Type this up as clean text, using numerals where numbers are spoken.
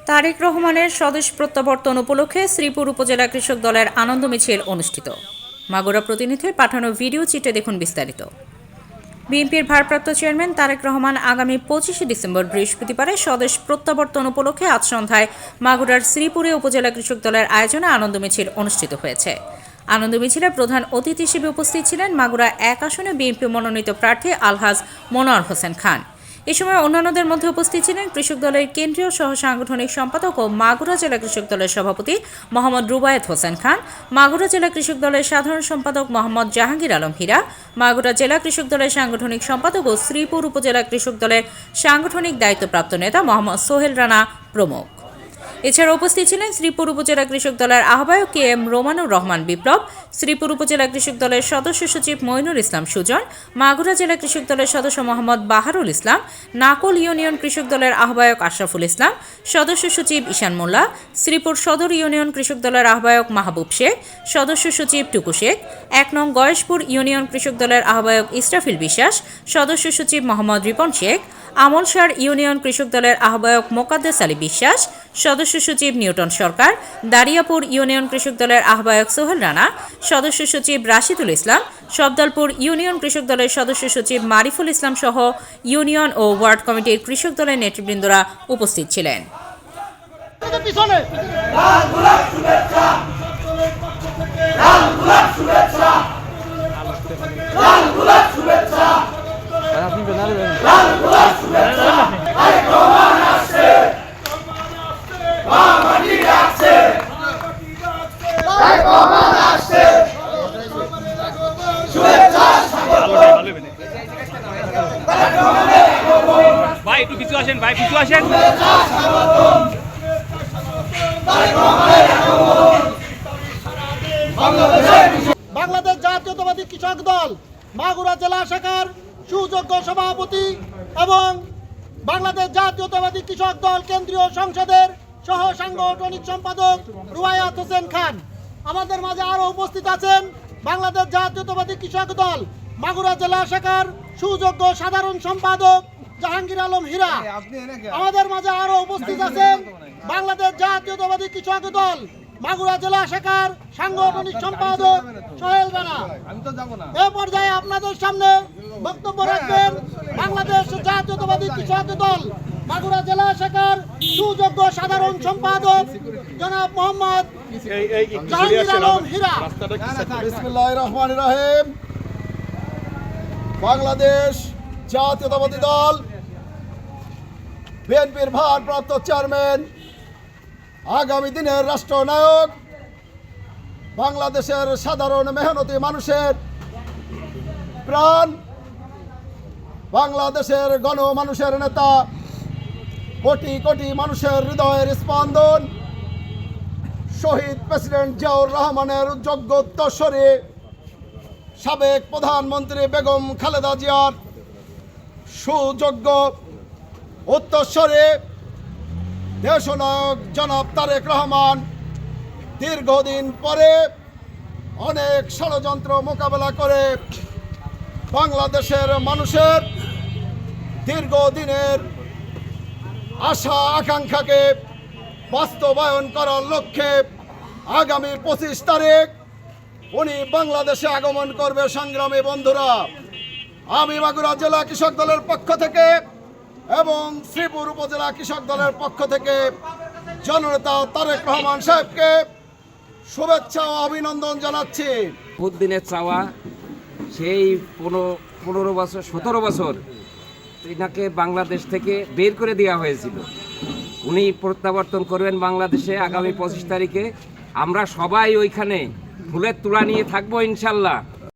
তারেক রহমানের স্বদেশ প্রত্যাবর্তন উপলক্ষে শ্রীপুর উপজেলা কৃষক দলের আনন্দ মিছিল অনুষ্ঠিত। মাগুরা প্রতিনিধির পাঠানো ভিডিও চিত্রে দেখুন বিস্তারিত। বিএনপির ভারপ্রাপ্ত চেয়ারম্যান তারেক রহমান আগামী 25শে ডিসেম্বর বৃহস্পতিবার স্বদেশ প্রত্যাবর্তন উপলক্ষে আজ সন্ধ্যায় মাগুরার শ্রীপুরে উপজেলা কৃষক দলের আয়োজনে আনন্দ মিছিল অনুষ্ঠিত হয়েছে। আনন্দ মিছিলে প্রধান অতিথি হিসেবে উপস্থিত ছিলেন মাগুরা 1 আসনে বিএনপি মনোনীত প্রার্থী আলহাজ মনোয়ার হোসেন খান। এ সময় অন্যান্যদের মধ্যে উপস্থিত ছিলেন কৃষক দলের কেন্দ্রীয় সহ সাংগঠনিক সম্পাদক ও মাগুরা জেলা কৃষক দলের সভাপতি মোহাম্মদ রুবায়েত হোসেন খান, মাগুরা জেলা কৃষক দলের সাধারণ সম্পাদক মোহাম্মদ জাহাঙ্গীর আলম হীরা, মাগুরা জেলা কৃষক দলের সাংগঠনিক সম্পাদক ও শ্রীপুর উপজেলা কৃষক দলের সাংগঠনিক দায়িত্বপ্রাপ্ত নেতা মোহাম্মদ সোহেল রানা প্রমুখ। এছাড়া উপস্থিত ছিলেন শ্রীপুর উপজেলা কৃষক দলের আহ্বায়ক কে এম রোমানুর রহমান বিপ্লব, শ্রীপুর উপজেলা কৃষক দলের সদস্য সচিব মইনুল ইসলাম সুজন, মাগুরা জেলা কৃষক দলের সদস্য মোহাম্মদ বাহারুল ইসলাম, নাকল ইউনিয়ন কৃষক দলের আহ্বায়ক আশরাফুল ইসলাম, সদস্য সচিব ঈশান মোল্লা, শ্রীপুর সদর ইউনিয়ন কৃষক দলের আহ্বায়ক মাহবুব শেখ, সদস্য সচিব টুকু শেখ, 1 নং গয়েশপুর ইউনিয়ন কৃষক দলের আহ্বায়ক ইসরাফিল বিশ্বাস, সদস্য সচিব মোহাম্মদ রিপন শেখ, আমলসার ইউনিয়ন কৃষক দলের আহ্বায়ক মোকাদ্দেস আলী বিশ্বাস, সদস্য সচিব নিউটন সরকার, দারিয়াপুর ইউনিয়ন কৃষক দলের আহ্বায়ক সোহেল রানা, সদস্য সচিব রাশিদুল ইসলাম, সবদলপুর ইউনিয়ন কৃষক দলের সদস্য সচিব মারিফুল ইসলাম সহ ইউনিয়ন ও ওয়ার্ড কমিটির কৃষক দলের নেতৃবৃন্দরা উপস্থিত ছিলেন। ভাই একটু পিছু আসেন, ভাই পিছু আসেন। বাংলাদেশ জাতীয়তাবাদী কৃষক দল মাগুরা জেলা শাখার সুযোগ্য সভাপতি এবং বাংলাদেশ জাতীয়তাবাদী কৃষক দল কেন্দ্রীয় সংসদের সহ সাংগঠনিক সম্পাদক রুবায়েত হোসেন খান। আমাদের মাঝে আরো উপস্থিত আছেন বাংলাদেশ জাতীয়তাবাদী কৃষক দল মাগুরা জেলা শাখার সুযোগ্য সাধারণ সম্পাদক জাহাঙ্গীর আলম হীরা। আমাদের মাঝে আরো উপস্থিত আছেন বাংলাদেশ জাতীয়তাবাদী কৃষক দল মাগুরা জেলা শাখার সাংগঠনিক সম্পাদক সোহেল রানা। এ পর্যায়ে আপনাদের সামনে বক্তব্য রাখবেন বাংলাদেশ জাতীয়তাবাদী কৃষক দল মাগুরা জেলা শাখার সুযোগ্য সাধারণ সম্পাদক জনাব মোহাম্মদ জাহাঙ্গীর আলম হীরা। বিসমিল্লাহির রহমানির রহিম। বাংলাদেশ জাতীয়তাবাদী দল বিএনপির ভারপ্রাপ্ত চেয়ারম্যান, আগামী দিনের রাষ্ট্রনায়ক, বাংলাদেশের সাধারণ মেহনতি মানুষের প্রাণ, বাংলাদেশের গণমানুষের নেতা, কোটি কোটি মানুষের হৃদয়ের স্পন্দন, শহীদ প্রেসিডেন্ট জিয়াউর রহমানের যোগ্য উত্তরসূরি সাবেক প্রধানমন্ত্রী বেগম খালেদা জিয়ার সুযোগ্য উত্তরসূরি দেশনায়ক জনাব তারেক রহমান দীর্ঘদিন পরে অনেক ষড়যন্ত্র মোকাবেলা করে বাংলাদেশের মানুষের দীর্ঘদিনের আশা আকাঙ্ক্ষাকে বাস্তবায়ন করার লক্ষ্যে আগামী 25 তারিখ উনি বাংলাদেশে আগমন করবে। সংগ্রামী বন্ধুরা, আমি মাগুরা জেলা কৃষক দলের পক্ষ থেকে এবং শ্রীপুর উপজেলা কৃষক দলের পক্ষ থেকে জননেতা তারেক রহমান সাহেবকে শুভেচ্ছা ও অভিনন্দন জানাচ্ছি। বহুত দিনের চাওয়া, সেই 15 বছর 17 বছর এনাকে বাংলাদেশ থেকে বের করে দেওয়া হয়েছিল। উনি প্রত্যাবর্তন করবেন বাংলাদেশে আগামী 25 তারিখে। আমরা সবাই ওইখানে ফুলের তোড়া নিয়ে থাকবো ইনশাল্লাহ।